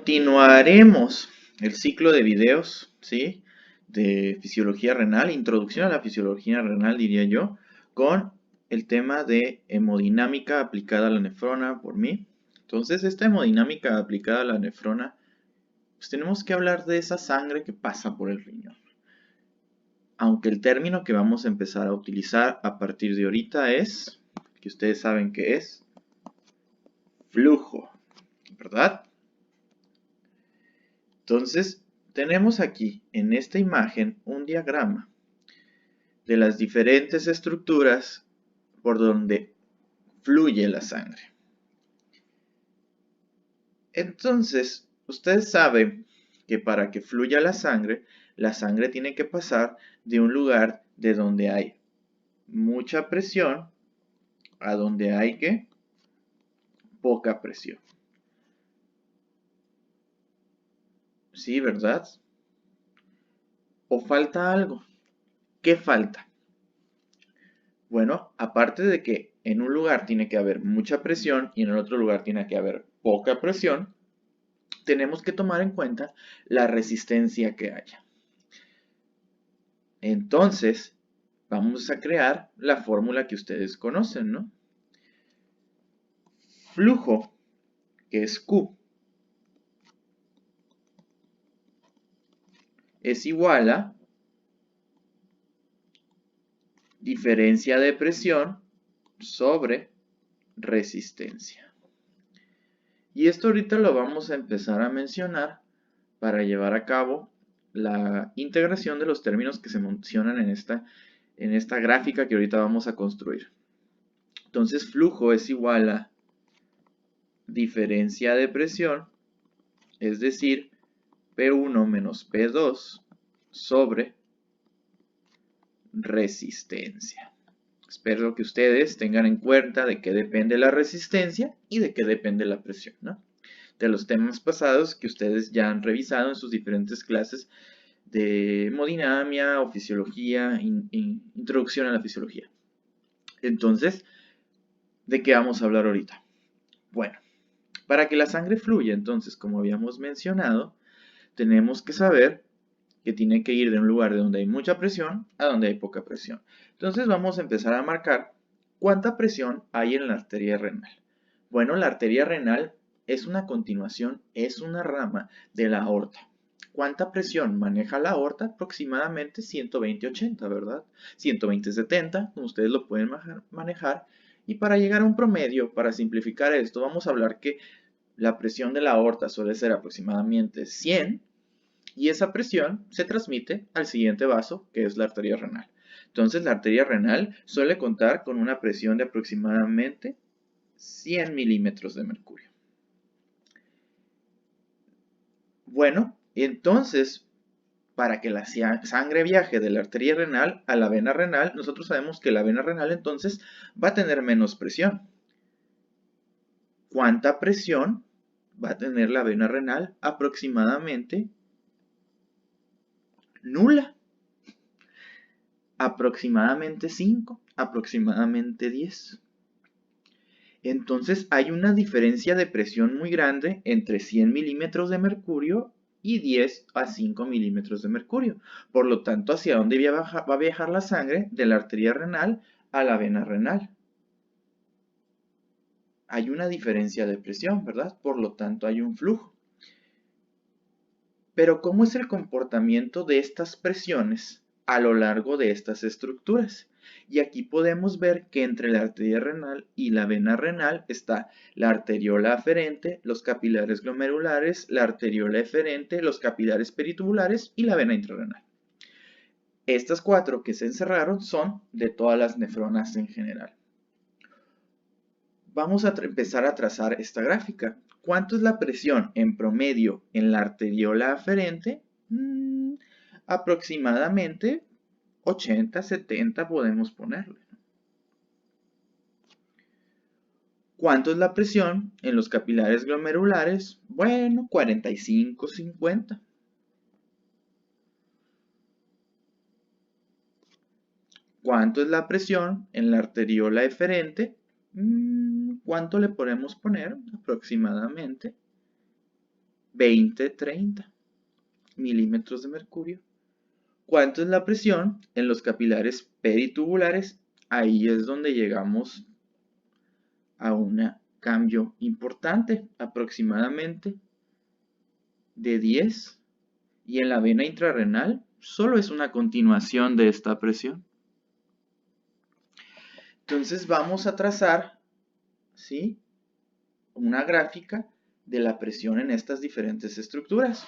Continuaremos el ciclo de videos, ¿sí? De fisiología renal, introducción a la fisiología renal, diría yo, con el tema de hemodinámica aplicada a la nefrona por mí. Entonces, esta hemodinámica aplicada a la nefrona, pues tenemos que hablar de esa sangre que pasa por el riñón. Aunque el término que vamos a empezar a utilizar a partir de ahorita es, que ustedes saben que es, flujo, ¿verdad? Entonces, tenemos aquí en esta imagen un diagrama de las diferentes estructuras por donde fluye la sangre. Entonces, ustedes saben que para que fluya la sangre tiene que pasar de un lugar de donde hay mucha presión a donde hay poca presión. ¿Sí, verdad? ¿O falta algo? ¿Qué falta? Bueno, aparte de que en un lugar tiene que haber mucha presión y en el otro lugar tiene que haber poca presión, tenemos que tomar en cuenta la resistencia que haya. Entonces, vamos a crear la fórmula que ustedes conocen, ¿no? Flujo, que es Q, es igual a diferencia de presión sobre resistencia. Y esto ahorita lo vamos a empezar a mencionar para llevar a cabo la integración de los términos que se mencionan en esta gráfica que ahorita vamos a construir. Entonces, flujo es igual a diferencia de presión, es decir, P1 menos P2 sobre resistencia. Espero que ustedes tengan en cuenta de qué depende la resistencia y de qué depende la presión, ¿no? De los temas pasados que ustedes ya han revisado en sus diferentes clases de hemodinamia o fisiología, introducción a la fisiología. Entonces, ¿de qué vamos a hablar ahorita? Bueno, para que la sangre fluya, entonces, como habíamos mencionado, tenemos que saber que tiene que ir de un lugar de donde hay mucha presión a donde hay poca presión. Entonces vamos a empezar a marcar cuánta presión hay en la arteria renal. Bueno, la arteria renal es una continuación, es una rama de la aorta. ¿Cuánta presión maneja la aorta? Aproximadamente 120-80, ¿verdad? 120-70, como ustedes lo pueden manejar. Y para llegar a un promedio, para simplificar esto, vamos a hablar que la presión de la aorta suele ser aproximadamente 100 y esa presión se transmite al siguiente vaso, que es la arteria renal. Entonces, la arteria renal suele contar con una presión de aproximadamente 100 milímetros de mercurio. Bueno, entonces, para que la sangre viaje de la arteria renal a la vena renal, nosotros sabemos que la vena renal entonces va a tener menos presión. ¿Cuánta presión va a tener la vena renal? Aproximadamente nula. Aproximadamente 5, aproximadamente 10. Entonces hay una diferencia de presión muy grande entre 100 milímetros de mercurio y 10 a 5 milímetros de mercurio. Por lo tanto, ¿hacia dónde va a viajar la sangre? De la arteria renal a la vena renal. Hay una diferencia de presión, ¿verdad? Por lo tanto, hay un flujo. Pero ¿cómo es el comportamiento de estas presiones a lo largo de estas estructuras? Y aquí podemos ver que entre la arteria renal y la vena renal está la arteriola aferente, los capilares glomerulares, la arteriola eferente, los capilares peritubulares y la vena intrarrenal. Estas cuatro que se encerraron son de todas las nefronas en general. Vamos a empezar a trazar esta gráfica. ¿Cuánto es la presión en promedio en la arteriola aferente? Aproximadamente 80, 70 podemos ponerle. ¿Cuánto es la presión en los capilares glomerulares? Bueno, 45, 50. ¿Cuánto es la presión en la arteriola eferente? ¿Cuánto le podemos poner? Aproximadamente 20-30 milímetros de mercurio. ¿Cuánto es la presión en los capilares peritubulares? Ahí es donde llegamos a un cambio importante, aproximadamente de 10. Y en la vena intrarrenal solo es una continuación de esta presión. Entonces vamos a trazar, ¿sí?, una gráfica de la presión en estas diferentes estructuras.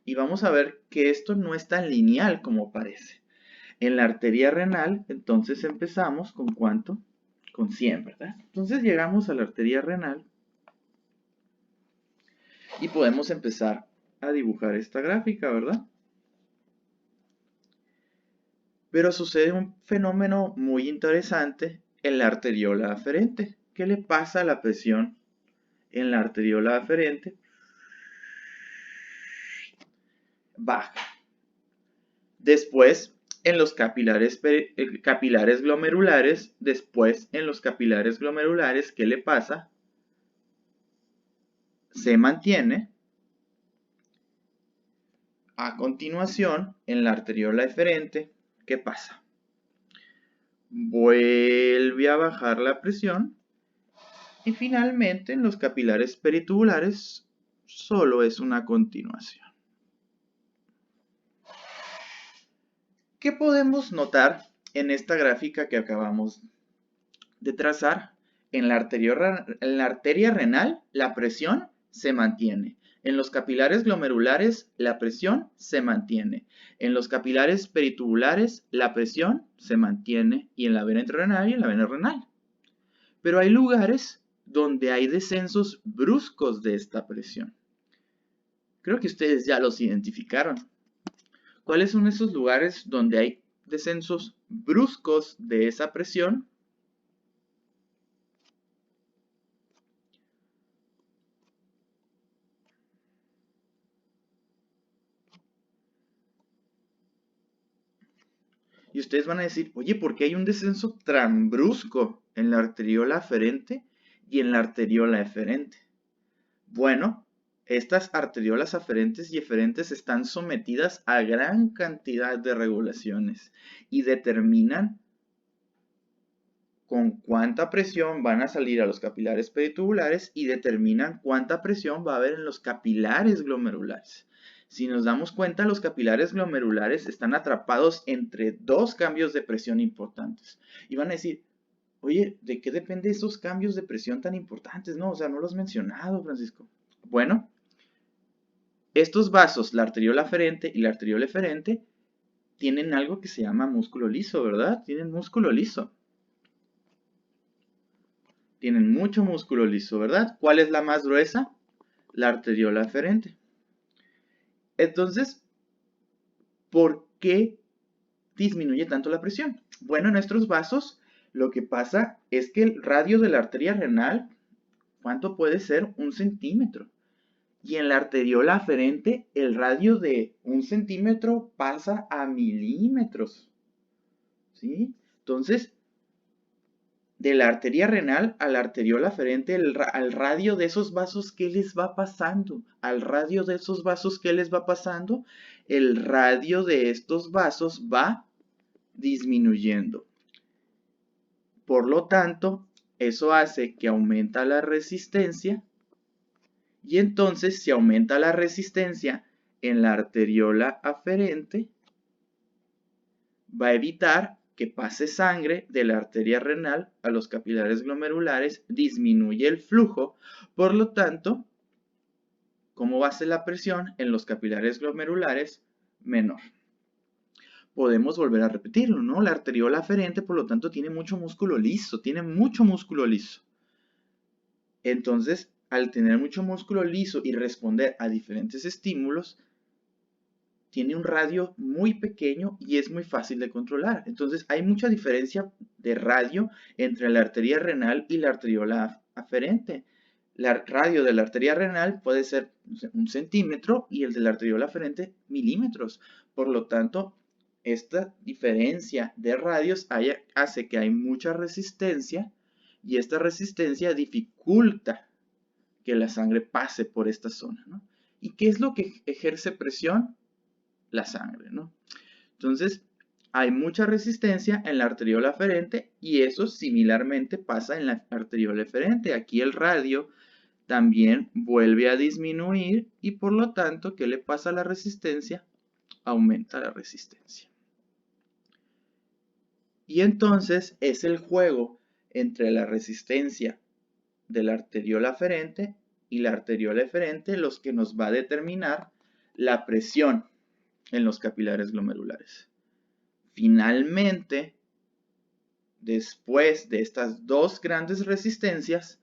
Y vamos a ver que esto no es tan lineal como parece. En la arteria renal, entonces empezamos con ¿cuánto? Con 100, ¿verdad? Entonces llegamos a la arteria renal y podemos empezar a dibujar esta gráfica, ¿verdad? Pero sucede un fenómeno muy interesante en la arteriola aferente. ¿Qué le pasa a la presión en la arteriola aferente? Baja. Después en los capilares glomerulares, ¿qué le pasa? Se mantiene. A continuación, en la arteriola eferente, ¿qué pasa? Vuelve a bajar la presión. Y finalmente, en los capilares peritubulares, solo es una continuación. ¿Qué podemos notar en esta gráfica que acabamos de trazar? En la arteria renal, la presión se mantiene. En los capilares glomerulares, la presión se mantiene. En los capilares peritubulares, la presión se mantiene. Y en la vena intrarrenal y en la vena renal. Pero hay lugares donde hay descensos bruscos de esta presión. Creo que ustedes ya los identificaron. ¿Cuáles son esos lugares donde hay descensos bruscos de esa presión? Y ustedes van a decir, oye, ¿por qué hay un descenso tan brusco en la arteriola aferente y en la arteriola eferente? Bueno, estas arteriolas aferentes y eferentes están sometidas a gran cantidad de regulaciones y determinan con cuánta presión van a salir a los capilares peritubulares y determinan cuánta presión va a haber en los capilares glomerulares. Si nos damos cuenta, los capilares glomerulares están atrapados entre dos cambios de presión importantes. Y van a decir, oye, ¿de qué dependen esos cambios de presión tan importantes? No, o sea, no los has mencionado, Francisco. Bueno, estos vasos, la arteriola aferente y la arteriola eferente, tienen algo que se llama músculo liso, ¿verdad? Tienen músculo liso. Tienen mucho músculo liso, ¿verdad? ¿Cuál es la más gruesa? La arteriola aferente. Entonces, ¿por qué disminuye tanto la presión? Bueno, en nuestros vasos lo que pasa es que el radio de la arteria renal, ¿cuánto puede ser? 1 centímetro. Y en la arteriola aferente, el radio de 1 centímetro pasa a milímetros. ¿Sí? Entonces, de la arteria renal a la arteriola aferente, al radio de esos vasos, ¿qué les va pasando? Al radio de esos vasos, ¿qué les va pasando? El radio de estos vasos va disminuyendo. Por lo tanto, eso hace que aumenta la resistencia. Y entonces, si aumenta la resistencia en la arteriola aferente, va a evitar que pase sangre de la arteria renal a los capilares glomerulares, disminuye el flujo, por lo tanto, ¿cómo va a ser la presión en los capilares glomerulares? Menor. Podemos volver a repetirlo, ¿no? La arteriola aferente, por lo tanto, tiene mucho músculo liso, Entonces, al tener mucho músculo liso y responder a diferentes estímulos, tiene un radio muy pequeño y es muy fácil de controlar. Entonces hay mucha diferencia de radio entre la arteria renal y la arteriola aferente. El radio de la arteria renal puede ser 1 centímetro y el de la arteriola aferente milímetros. Por lo tanto, esta diferencia de radios hace que hay mucha resistencia y esta resistencia dificulta que la sangre pase por esta zona, ¿no? ¿Y qué es lo que ejerce presión? La sangre, ¿no? Entonces, hay mucha resistencia en la arteriola aferente y eso similarmente pasa en la arteriola eferente. Aquí el radio también vuelve a disminuir y por lo tanto, ¿qué le pasa a la resistencia? Aumenta la resistencia. Y entonces es el juego entre la resistencia de la arteriola aferente y la arteriola eferente los que nos va a determinar la presión en los capilares glomerulares. Finalmente, después de estas dos grandes resistencias,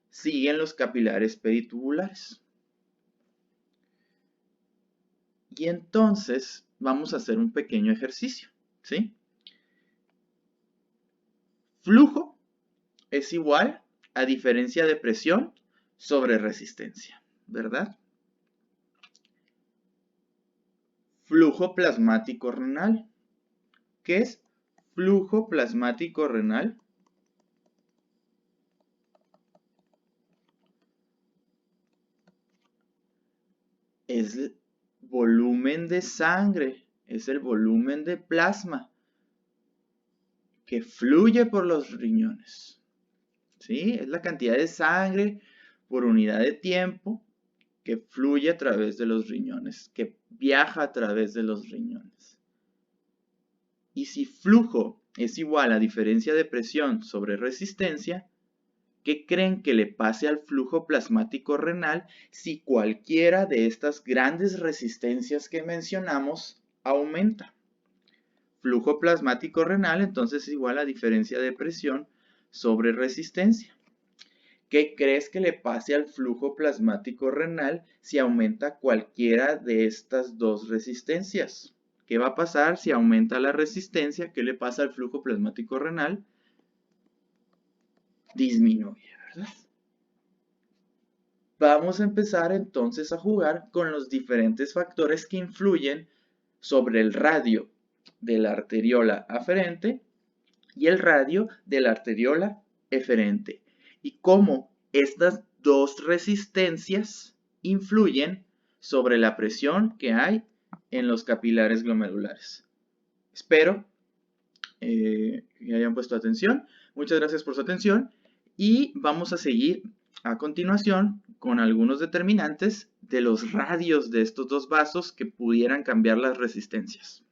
siguen los capilares peritubulares. Y entonces vamos a hacer un pequeño ejercicio, ¿sí? Flujo es igual a diferencia de presión sobre resistencia, ¿verdad? Flujo plasmático renal. ¿Qué es flujo plasmático renal? Es el volumen de sangre, es el volumen de plasma que fluye por los riñones. ¿Sí? Es la cantidad de sangre por unidad de tiempo que fluye a través de los riñones, que viaja a través de los riñones. Y si flujo es igual a diferencia de presión sobre resistencia, ¿qué creen que le pase al flujo plasmático renal si cualquiera de estas grandes resistencias que mencionamos aumenta? Flujo plasmático renal entonces es igual a diferencia de presión sobre resistencia. ¿Qué crees que le pase al flujo plasmático renal si aumenta cualquiera de estas dos resistencias? ¿Qué va a pasar si aumenta la resistencia? ¿Qué le pasa al flujo plasmático renal? Disminuye, ¿verdad? Vamos a empezar entonces a jugar con los diferentes factores que influyen sobre el radio de la arteriola aferente y el radio de la arteriola eferente y cómo estas dos resistencias influyen sobre la presión que hay en los capilares glomerulares. Espero que hayan puesto atención. Muchas gracias por su atención y vamos a seguir a continuación con algunos determinantes de los radios de estos dos vasos que pudieran cambiar las resistencias.